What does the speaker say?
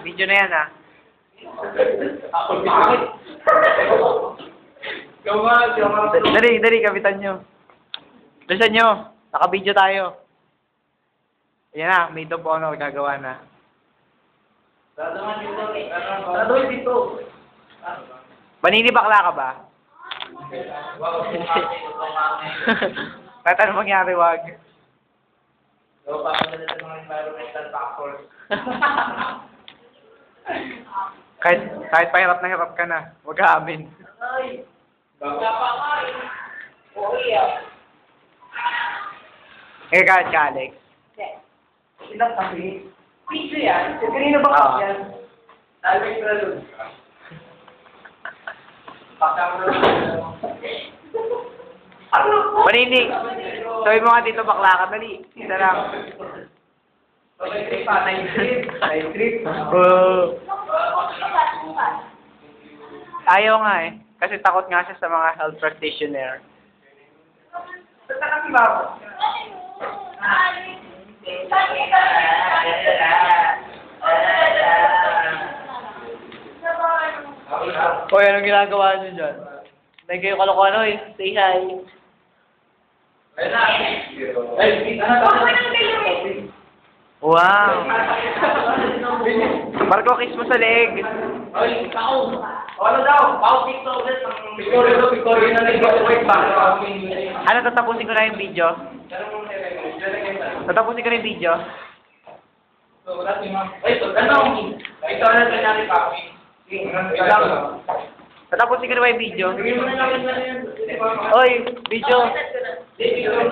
Video na yan, ha? Dali, kapitan nyo. Bilisan nyo. Naka-video tayo. Ayan na, may ito po ano, gagawa na. Dadawin dito. Panini bakla ka ba? Kahit ano mangyari, wag. kahit pahirap na hirap ka na, wag ka amin. Ay, kapakain. Oo, iya. Ka, Alex. Ilang kasi? Pizza yan. Kanina ba kasi yan? Talway ko na doon. Panini, sabi mo nga dito bakla ka, dali. Isa lang. Night trip pa, night trip. Night trip. Ayaw nga eh. Kasi takot nga siya sa mga health practitioner. Saan ka kasi ba ako? Hoy, anong ginagawa niyo dyan? Dahil kayo kalokohan, hoy. Say hi. Wow. Marco, kiss mo sa leg. Ay, tao. Ano daw? Pao TikTok ulit. Picture na nag-wait pa. Ano, tatapusin ko na yung video? Tatapusin ko na yung video? Ito na nangyari pa. Tatapusin ko na ba yung video? Oy, video. Picture.